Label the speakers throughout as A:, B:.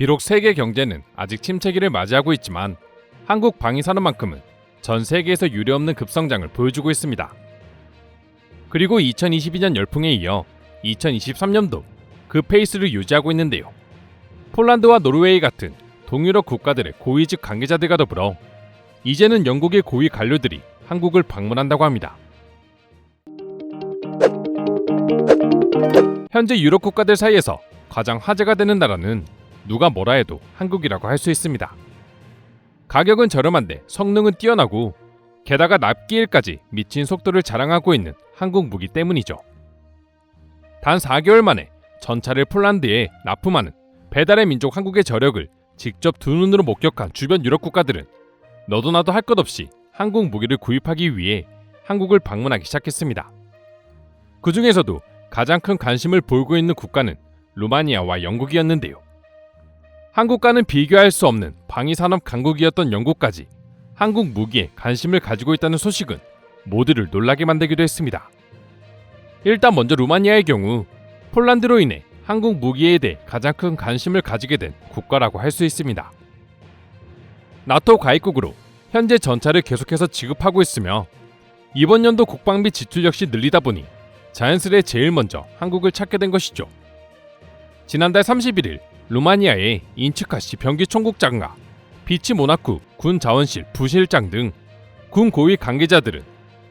A: 비록 세계 경제는 아직 침체기를 맞이하고 있지만 한국 방위산업만큼은 전 세계에서 유례없는 급성장을 보여주고 있습니다. 그리고 2022년 열풍에 이어 2023년도 그 페이스를 유지하고 있는데요. 폴란드와 노르웨이 같은 동유럽 국가들의 고위직 관계자들과 더불어 이제는 영국의 고위 관료들이 한국을 방문한다고 합니다. 현재 유럽 국가들 사이에서 가장 화제가 되는 나라는 누가 뭐라 해도 한국이라고 할 수 있습니다. 가격은 저렴한데 성능은 뛰어나고 게다가 납기일까지 미친 속도를 자랑하고 있는 한국 무기 때문이죠. 단 4개월 만에 전차를 폴란드에 납품하는 배달의 민족 한국의 저력을 직접 두 눈으로 목격한 주변 유럽 국가들은 너도 나도 할 것 없이 한국 무기를 구입하기 위해 한국을 방문하기 시작했습니다. 그 중에서도 가장 큰 관심을 보이고 있는 국가는 루마니아와 영국이었는데요. 한국과는 비교할 수 없는 방위산업 강국이었던 영국까지 한국 무기에 관심을 가지고 있다는 소식은 모두를 놀라게 만들기도 했습니다. 일단 먼저 루마니아의 경우 폴란드로 인해 한국 무기에 대해 가장 큰 관심을 가지게 된 국가라고 할 수 있습니다. 나토 가입국으로 현재 전차를 계속해서 지급하고 있으며 이번 연도 국방비 지출 역시 늘리다 보니 자연스레 제일 먼저 한국을 찾게 된 것이죠. 지난달 31일 루마니아의 인츠카시 병기총국장과 비치 모나쿠 군 자원실 부실장 등 군 고위 관계자들은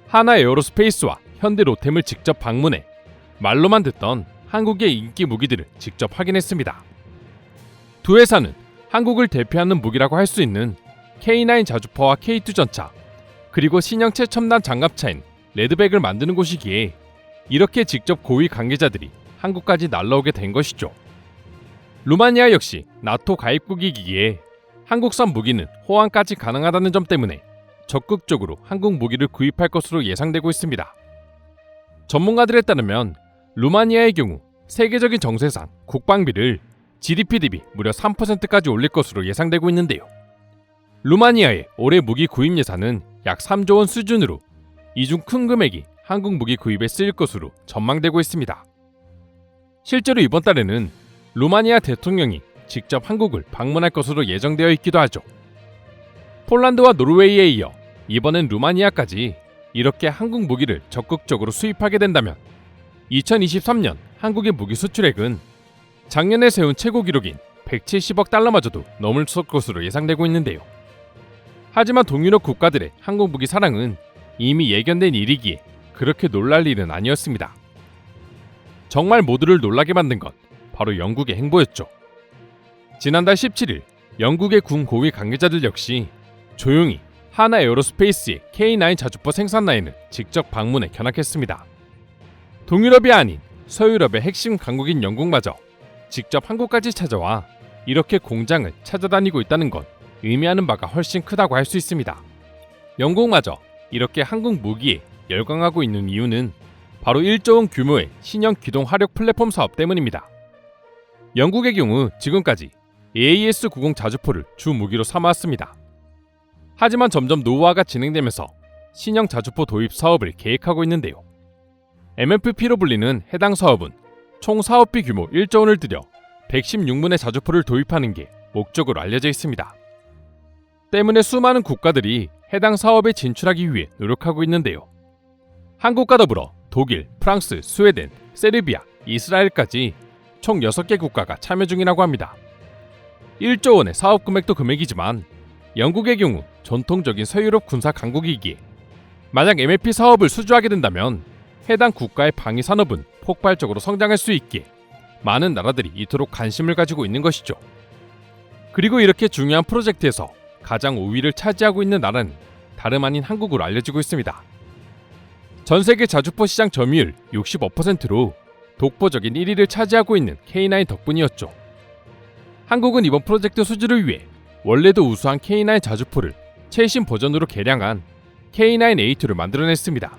A: 하나 에어로스페이스와 현대 로템을 직접 방문해 말로만 듣던 한국의 인기 무기들을 직접 확인했습니다. 두 회사는 한국을 대표하는 무기라고 할 수 있는 K9 자주포와 K2 전차, 그리고 신형 최첨단 장갑차인 레드백을 만드는 곳이기에 이렇게 직접 고위 관계자들이 한국까지 날라오게 된 것이죠. 루마니아 역시 나토 가입국이기에 한국산 무기는 호환까지 가능하다는 점 때문에 적극적으로 한국 무기를 구입할 것으로 예상되고 있습니다. 전문가들에 따르면 루마니아의 경우 세계적인 정세상 국방비를 GDP 대비 무려 3%까지 올릴 것으로 예상되고 있는데요. 루마니아의 올해 무기 구입 예산은 약 3조 원 수준으로 이 중 큰 금액이 한국 무기 구입에 쓰일 것으로 전망되고 있습니다. 실제로 이번 달에는 루마니아 대통령이 직접 한국을 방문할 것으로 예정되어 있기도 하죠. 폴란드와 노르웨이에 이어 이번엔 루마니아까지 이렇게 한국 무기를 적극적으로 수입하게 된다면 2023년 한국의 무기 수출액은 작년에 세운 최고 기록인 170억 달러마저도 넘을 것으로 예상되고 있는데요. 하지만 동유럽 국가들의 한국 무기 사랑은 이미 예견된 일이기에 그렇게 놀랄 일은 아니었습니다. 정말 모두를 놀라게 만든 건 바로 영국의 행보였죠. 지난달 17일 영국의 군 고위 관계자들 역시 조용히 하나 에어로스페이스의 K9 자주포 생산 라인을 직접 방문해 견학했습니다. 동유럽이 아닌 서유럽의 핵심 강국인 영국마저 직접 한국까지 찾아와 이렇게 공장을 찾아다니고 있다는 건 의미하는 바가 훨씬 크다고 할 수 있습니다. 영국마저 이렇게 한국 무기에 열광하고 있는 이유는 바로 1조 원 규모의 신형 기동 화력 플랫폼 사업 때문입니다. 영국의 경우 지금까지 AES-90 자주포를 주 무기로 삼아왔습니다. 하지만 점점 노후화가 진행되면서 신형 자주포 도입 사업을 계획하고 있는데요. MFP로 불리는 해당 사업은 총 사업비 규모 1조 원을 들여 116문의 자주포를 도입하는 게 목적으로 알려져 있습니다. 때문에 수많은 국가들이 해당 사업에 진출하기 위해 노력하고 있는데요. 한국과 더불어 독일, 프랑스, 스웨덴, 세르비아, 이스라엘까지 총 6개 국가가 참여 중이라고 합니다. 1조 원의 사업 금액도 금액이지만 영국의 경우 전통적인 서유럽 군사 강국이기에 만약 MFP 사업을 수주하게 된다면 해당 국가의 방위 산업은 폭발적으로 성장할 수 있기에 많은 나라들이 이토록 관심을 가지고 있는 것이죠. 그리고 이렇게 중요한 프로젝트에서 가장 우위를 차지하고 있는 나라는 다름 아닌 한국으로 알려지고 있습니다. 전 세계 자주포 시장 점유율 65%로 독보적인 1위를 차지하고 있는 K9 덕분이었죠. 한국은 이번 프로젝트 수주를 위해 원래도 우수한 K9 자주포를 최신 버전으로 개량한 K9A2를 만들어냈습니다.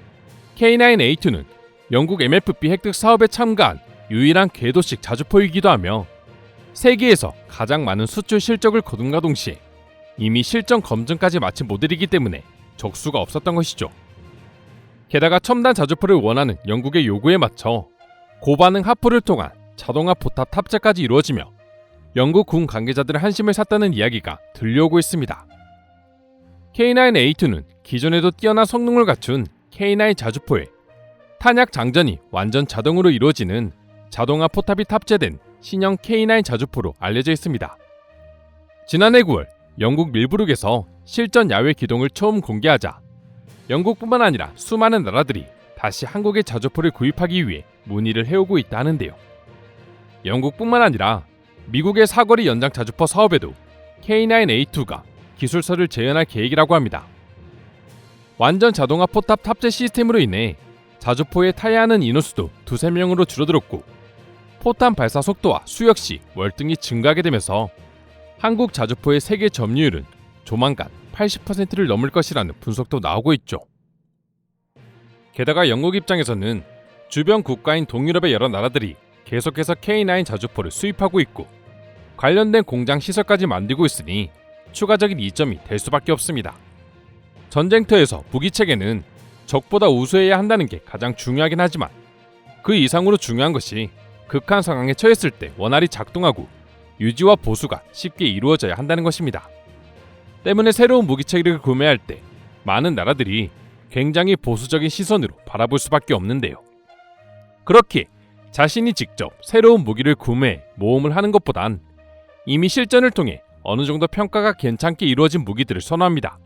A: K9A2는 영국 MFP 획득 사업에 참가한 유일한 궤도식 자주포이기도 하며 세계에서 가장 많은 수출 실적을 거둔과 동시에 이미 실전 검증까지 마친 모델이기 때문에 적수가 없었던 것이죠. 게다가 첨단 자주포를 원하는 영국의 요구에 맞춰 고반응 하프를 통한 자동화 포탑 탑재까지 이루어지며 영국 군 관계자들의 한심을 샀다는 이야기가 들려오고 있습니다. K9A2는 기존에도 뛰어난 성능을 갖춘 K9 자주포에 탄약 장전이 완전 자동으로 이루어지는 자동화 포탑이 탑재된 신형 K9 자주포로 알려져 있습니다. 지난해 9월 영국 밀브룩에서 실전 야외 기동을 처음 공개하자 영국뿐만 아니라 수많은 나라들이 다시 한국의 자주포를 구입하기 위해 문의를 해오고 있다 하는데요. 영국뿐만 아니라 미국의 사거리 연장 자주포 사업에도 K9A2가 기술서를 재현할 계획이라고 합니다. 완전 자동화 포탑 탑재 시스템으로 인해 자주포에 타야 하는 인원수도 2~3명으로 줄어들었고 포탄 발사 속도와 수 역시 월등히 증가하게 되면서 한국 자주포의 세계 점유율은 조만간 80%를 넘을 것이라는 분석도 나오고 있죠. 게다가 영국 입장에서는 주변 국가인 동유럽의 여러 나라들이 계속해서 K9 자주포를 수입하고 있고 관련된 공장 시설까지 만들고 있으니 추가적인 이점이 될 수밖에 없습니다. 전쟁터에서 무기체계는 적보다 우수해야 한다는 게 가장 중요하긴 하지만 그 이상으로 중요한 것이 극한 상황에 처했을 때 원활히 작동하고 유지와 보수가 쉽게 이루어져야 한다는 것입니다. 때문에 새로운 무기체계를 구매할 때 많은 나라들이 굉장히 보수적인 시선으로 바라볼 수밖에 없는데요. 그렇게 자신이 직접 새로운 무기를 구매해 모험을 하는 것보단 이미 실전을 통해 어느 정도 평가가 괜찮게 이루어진 무기들을 선호합니다.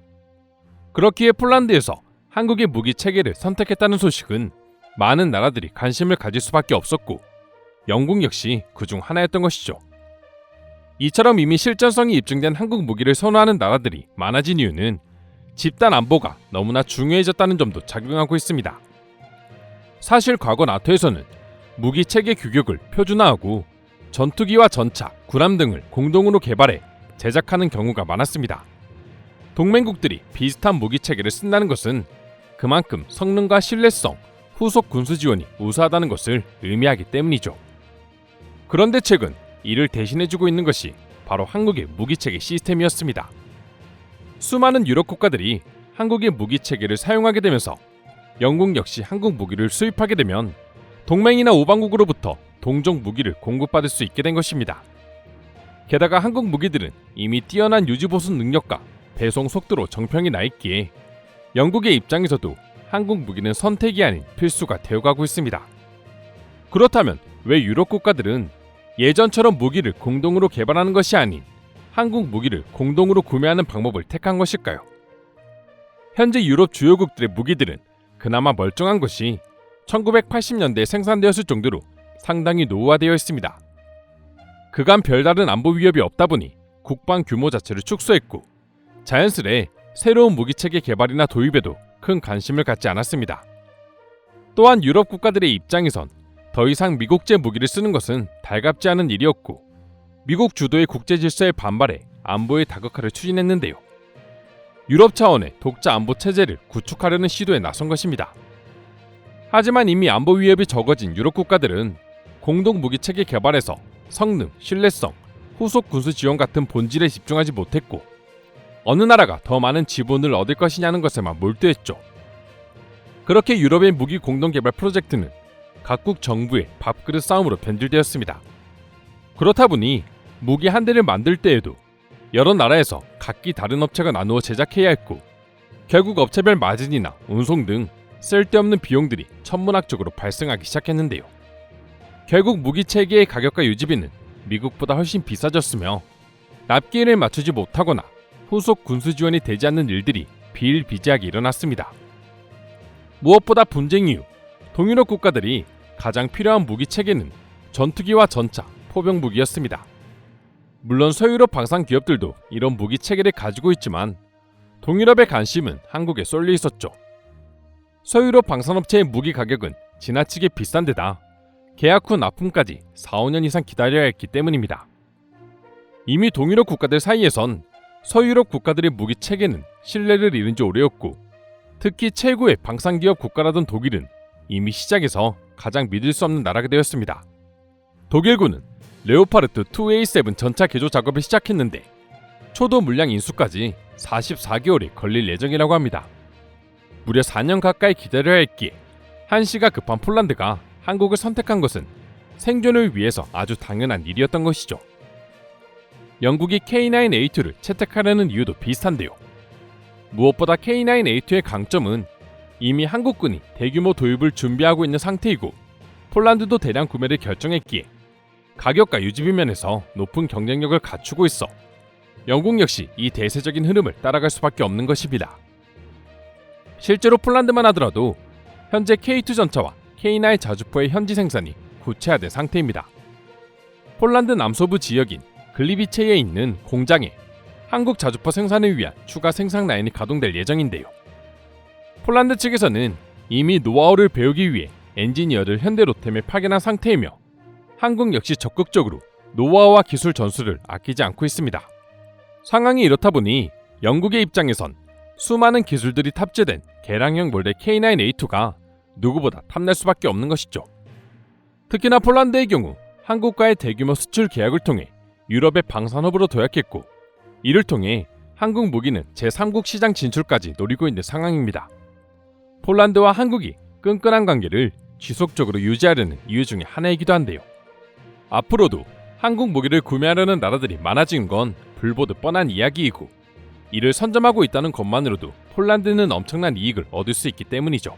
A: 그렇기에 폴란드에서 한국의 무기 체계를 선택했다는 소식은 많은 나라들이 관심을 가질 수밖에 없었고 영국 역시 그중 하나였던 것이죠. 이처럼 이미 실전성이 입증된 한국 무기를 선호하는 나라들이 많아진 이유는 집단 안보가 너무나 중요해졌다는 점도 작용하고 있습니다. 사실 과거 나토에서는 무기 체계 규격을 표준화하고 전투기와 전차, 군함 등을 공동으로 개발해 제작하는 경우가 많았습니다. 동맹국들이 비슷한 무기 체계를 쓴다는 것은 그만큼 성능과 신뢰성, 후속 군수 지원이 우수하다는 것을 의미하기 때문이죠. 그런데 최근 이를 대신해주고 있는 것이 바로 한국의 무기체계 시스템이었습니다. 수많은 유럽 국가들이 한국의 무기체계를 사용하게 되면서 영국 역시 한국 무기를 수입하게 되면 동맹이나 우방국으로부터 동종 무기를 공급받을 수 있게 된 것입니다. 게다가 한국 무기들은 이미 뛰어난 유지보수 능력과 배송 속도로 정평이 나 있기에 영국의 입장에서도 한국 무기는 선택이 아닌 필수가 되어가고 있습니다. 그렇다면 왜 유럽 국가들은 예전처럼 무기를 공동으로 개발하는 것이 아닌 한국 무기를 공동으로 구매하는 방법을 택한 것일까요? 현재 유럽 주요국들의 무기들은 그나마 멀쩡한 것이 1980년대에 생산되었을 정도로 상당히 노후화되어 있습니다. 그간 별다른 안보 위협이 없다 보니 국방 규모 자체를 축소했고 자연스레 새로운 무기체계 개발이나 도입에도 큰 관심을 갖지 않았습니다. 또한 유럽 국가들의 입장에선 더 이상 미국제 무기를 쓰는 것은 달갑지 않은 일이었고 미국 주도의 국제 질서에 반발해 안보의 다각화를 추진했는데요. 유럽 차원의 독자 안보 체제를 구축하려는 시도에 나선 것입니다. 하지만 이미 안보 위협이 적어진 유럽 국가들은 공동 무기 체계 개발에서 성능, 신뢰성, 후속 군수 지원 같은 본질에 집중하지 못했고 어느 나라가 더 많은 지분을 얻을 것이냐는 것에만 몰두했죠. 그렇게 유럽의 무기 공동 개발 프로젝트는 각국 정부의 밥그릇 싸움으로 변질되었습니다. 그렇다 보니 무기 한 대를 만들 때에도 여러 나라에서 각기 다른 업체가 나누어 제작해야 했고 결국 업체별 마진이나 운송 등 쓸데없는 비용들이 천문학적으로 발생하기 시작했는데요. 결국 무기 체계의 가격과 유지비는 미국보다 훨씬 비싸졌으며 납기일을 맞추지 못하거나 후속 군수 지원이 되지 않는 일들이 비일비재하게 일어났습니다. 무엇보다 분쟁 이후 동유럽 국가들이 가장 필요한 무기 체계는 전투기와 전차, 포병 무기였습니다. 물론 서유럽 방산 기업들도 이런 무기 체계를 가지고 있지만 동유럽의 관심은 한국에 쏠려 있었죠. 서유럽 방산업체의 무기 가격은 지나치게 비싼 데다 계약 후 납품까지 4~5년 이상 기다려야 했기 때문입니다. 이미 동유럽 국가들 사이에선 서유럽 국가들의 무기 체계는 신뢰를 잃은 지 오래였고 특히 최고의 방산기업 국가라던 독일은 이미 시작에서 가장 믿을 수 없는 나라가 되었습니다. 독일군은 레오파르트 2A7 전차 개조 작업을 시작했는데 초도 물량 인수까지 44개월이 걸릴 예정이라고 합니다. 무려 4년 가까이 기다려야 했기에 한시가 급한 폴란드가 한국을 선택한 것은 생존을 위해서 아주 당연한 일이었던 것이죠. 영국이 K9A2를 채택하려는 이유도 비슷한데요. 무엇보다 K9A2의 강점은 이미 한국군이 대규모 도입을 준비하고 있는 상태이고 폴란드도 대량 구매를 결정했기에 가격과 유지비 면에서 높은 경쟁력을 갖추고 있어 영국 역시 이 대세적인 흐름을 따라갈 수밖에 없는 것입니다. 실제로 폴란드만 하더라도 현재 K2 전차와 K9 자주포의 현지 생산이 구체화된 상태입니다. 폴란드 남서부 지역인 글리비체에 있는 공장에 한국 자주포 생산을 위한 추가 생산 라인이 가동될 예정인데요. 폴란드 측에서는 이미 노하우를 배우기 위해 엔지니어를 현대 로템에 파견한 상태이며 한국 역시 적극적으로 노하우와 기술 전수를 아끼지 않고 있습니다. 상황이 이렇다 보니 영국의 입장에선 수많은 기술들이 탑재된 개량형 몰드 K9A2가 누구보다 탐날 수밖에 없는 것이죠. 특히나 폴란드의 경우 한국과의 대규모 수출 계약을 통해 유럽의 방산허브로 도약했고 이를 통해 한국 무기는 제3국 시장 진출까지 노리고 있는 상황입니다. 폴란드와 한국이 끈끈한 관계를 지속적으로 유지하려는 이유 중에 하나이기도 한데요. 앞으로도 한국 무기를 구매하려는 나라들이 많아지는 건 불보듯 뻔한 이야기이고 이를 선점하고 있다는 것만으로도 폴란드는 엄청난 이익을 얻을 수 있기 때문이죠.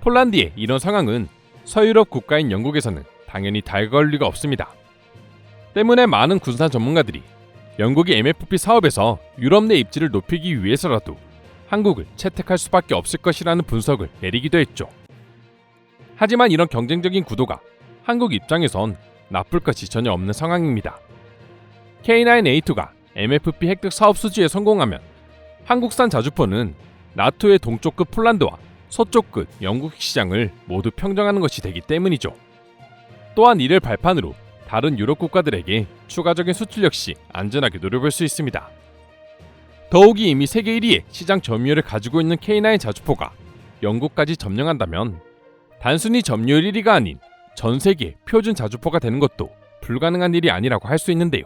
A: 폴란드의 이런 상황은 서유럽 국가인 영국에서는 당연히 달가울 리가 없습니다. 때문에 많은 군사 전문가들이 영국이 MFP 사업에서 유럽 내 입지를 높이기 위해서라도 한국을 채택할 수밖에 없을 것이라는 분석을 내리기도 했죠. 하지만 이런 경쟁적인 구도가 한국 입장에선 나쁠 것이 전혀 없는 상황입니다. K9A2가 MFP 획득 사업 수주에 성공하면 한국산 자주포는 나토의 동쪽 끝 폴란드와 서쪽 끝 영국 시장을 모두 평정하는 것이 되기 때문이죠. 또한 이를 발판으로 다른 유럽 국가들에게 추가적인 수출 역시 안전하게 노려볼 수 있습니다. 더욱이 이미 세계 1위의 시장 점유율을 가지고 있는 K9 자주포가 영국까지 점령한다면 단순히 점유율 1위가 아닌 전 세계 표준 자주포가 되는 것도 불가능한 일이 아니라고 할 수 있는데요.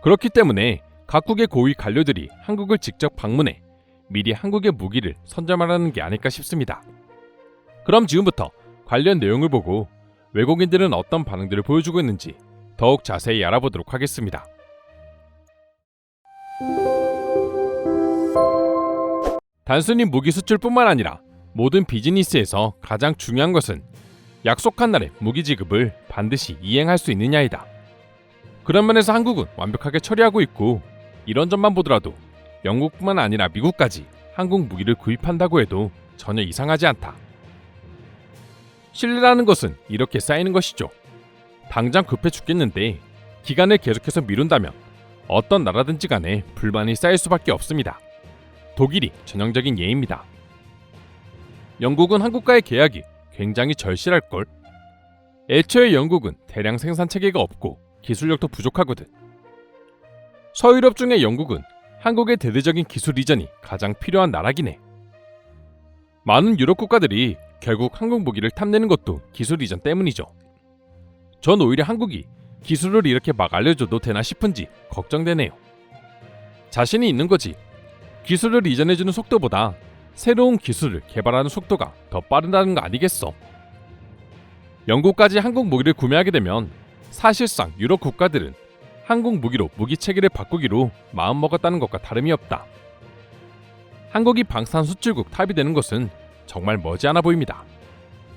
A: 그렇기 때문에 각국의 고위 관료들이 한국을 직접 방문해 미리 한국의 무기를 선점하라는 게 아닐까 싶습니다. 그럼 지금부터 관련 내용을 보고 외국인들은 어떤 반응들을 보여주고 있는지 더욱 자세히 알아보도록 하겠습니다. 단순히 무기 수출뿐만 아니라 모든 비즈니스에서 가장 중요한 것은 약속한 날에 무기 지급을 반드시 이행할 수 있느냐이다. 그런 면에서 한국은 완벽하게 처리하고 있고 이런 점만 보더라도 영국뿐만 아니라 미국까지 한국 무기를 구입한다고 해도 전혀 이상하지 않다. 신뢰라는 것은 이렇게 쌓이는 것이죠. 당장 급해 죽겠는데 기간을 계속해서 미룬다면 어떤 나라든지 간에 불만이 쌓일 수밖에 없습니다. 독일이 전형적인 예입니다. 영국은 한국과의 계약이 굉장히 절실할걸? 애초에 영국은 대량 생산 체계가 없고 기술력도 부족하거든. 서유럽 중에 영국은 한국의 대대적인 기술 이전이 가장 필요한 나라긴 해. 많은 유럽 국가들이 결국 한국 무기를 탐내는 것도 기술 이전 때문이죠. 전 오히려 한국이 기술을 이렇게 막 알려줘도 되나 싶은지 걱정되네요. 자신이 있는 거지. 기술을 이전해주는 속도보다 새로운 기술을 개발하는 속도가 더 빠르다는 거 아니겠어? 영국까지 한국 무기를 구매하게 되면 사실상 유럽 국가들은 한국 무기로 무기 체계를 바꾸기로 마음먹었다는 것과 다름이 없다. 한국이 방산 수출국 탑이 되는 것은 정말 머지않아 보입니다.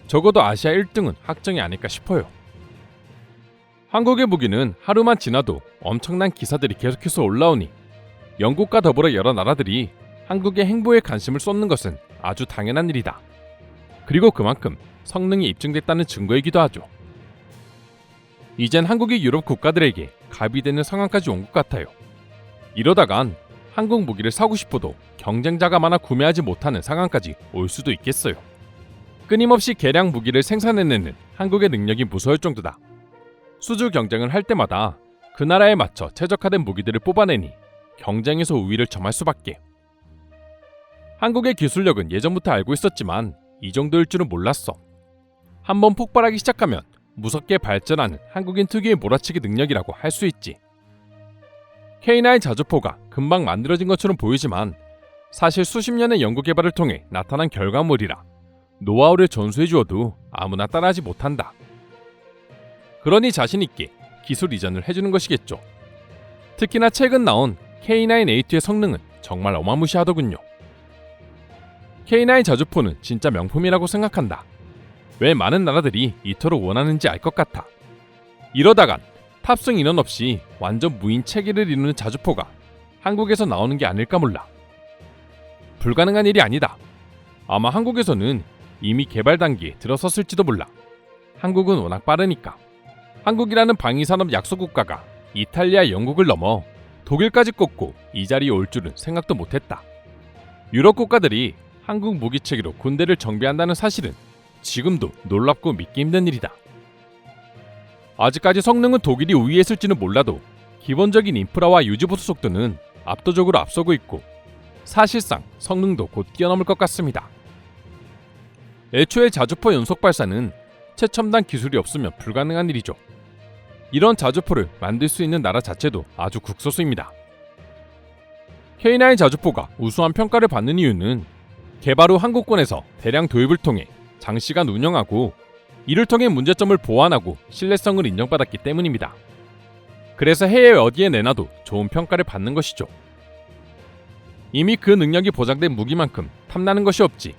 A: 적어도 아시아 1등은 확정이 아닐까 싶어요. 한국의 무기는 하루만 지나도 엄청난 기사들이 계속해서 올라오니 영국과 더불어 여러 나라들이 한국의 행보에 관심을 쏟는 것은 아주 당연한 일이다. 그리고 그만큼 성능이 입증됐다는 증거이기도 하죠. 이젠 한국이 유럽 국가들에게 갑이 되는 상황까지 온 것 같아요. 이러다간 한국 무기를 사고 싶어도 경쟁자가 많아 구매하지 못하는 상황까지 올 수도 있겠어요. 끊임없이 개량 무기를 생산해내는 한국의 능력이 무서울 정도다. 수주 경쟁을 할 때마다 그 나라에 맞춰 최적화된 무기들을 뽑아내니 경쟁에서 우위를 점할 수밖에. 한국의 기술력은 예전부터 알고 있었지만 이 정도일 줄은 몰랐어. 한번 폭발하기 시작하면 무섭게 발전하는 한국인 특유의 몰아치기 능력이라고 할 수 있지. K9 자주포가 금방 만들어진 것처럼 보이지만 사실 수십 년의 연구 개발을 통해 나타난 결과물이라 노하우를 전수해주어도 아무나 따라하지 못한다. 그러니 자신있게 기술 이전을 해주는 것이겠죠. 특히나 최근 나온 K9A2의 성능은 정말 어마무시하더군요. K9 자주포는 진짜 명품이라고 생각한다. 왜 많은 나라들이 이토록 원하는지 알 것 같아. 이러다간 탑승 인원 없이 완전 무인 체계를 이루는 자주포가 한국에서 나오는 게 아닐까 몰라. 불가능한 일이 아니다. 아마 한국에서는 이미 개발 단계에 들어섰을지도 몰라. 한국은 워낙 빠르니까. 한국이라는 방위산업 약소국가가 이탈리아, 영국을 넘어 독일까지 꼽고 이 자리에 올 줄은 생각도 못했다. 유럽 국가들이 한국 무기체계로 군대를 정비한다는 사실은 지금도 놀랍고 믿기 힘든 일이다. 아직까지 성능은 독일이 우위했을지는 몰라도 기본적인 인프라와 유지보수 속도는 압도적으로 앞서고 있고 사실상 성능도 곧 뛰어넘을 것 같습니다. 애초에 자주포 연속 발사는 최첨단 기술이 없으면 불가능한 일이죠. 이런 자주포를 만들 수 있는 나라 자체도 아주 극소수입니다. K9 자주포가 우수한 평가를 받는 이유는 개발 후 한국군에서 대량 도입을 통해 장시간 운영하고 이를 통해 문제점을 보완하고 신뢰성을 인정받았기 때문입니다. 그래서 해외 어디에 내놔도 좋은 평가를 받는 것이죠. 이미 그 능력이 보장된 무기만큼 탐나는 것이 없지.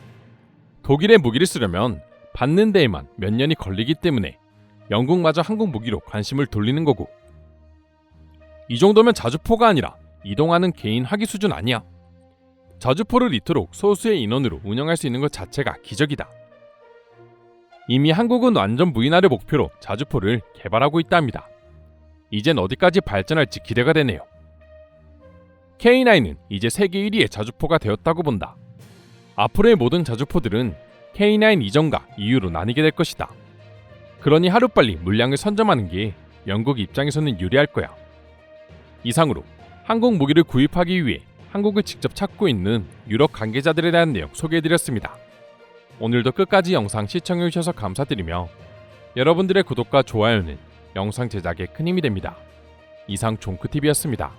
A: 독일의 무기를 쓰려면 받는 데에만 몇 년이 걸리기 때문에 영국마저 한국 무기로 관심을 돌리는 거고. 이 정도면 자주포가 아니라 이동하는 개인 화기 수준 아니야. 자주포를 이토록 소수의 인원으로 운영할 수 있는 것 자체가 기적이다. 이미 한국은 완전 무인화를 목표로 자주포를 개발하고 있다 합니다. 이젠 어디까지 발전할지 기대가 되네요. K9은 이제 세계 1위의 자주포가 되었다고 본다. 앞으로의 모든 자주포들은 K9 이전과 이후로 나뉘게 될 것이다. 그러니 하루빨리 물량을 선점하는 게 영국 입장에서는 유리할 거야. 이상으로 한국 무기를 구입하기 위해 한국을 직접 찾고 있는 유럽 관계자들에 대한 내용 소개해드렸습니다. 오늘도 끝까지 영상 시청해주셔서 감사드리며 여러분들의 구독과 좋아요는 영상 제작에 큰 힘이 됩니다. 이상 종크TV였습니다.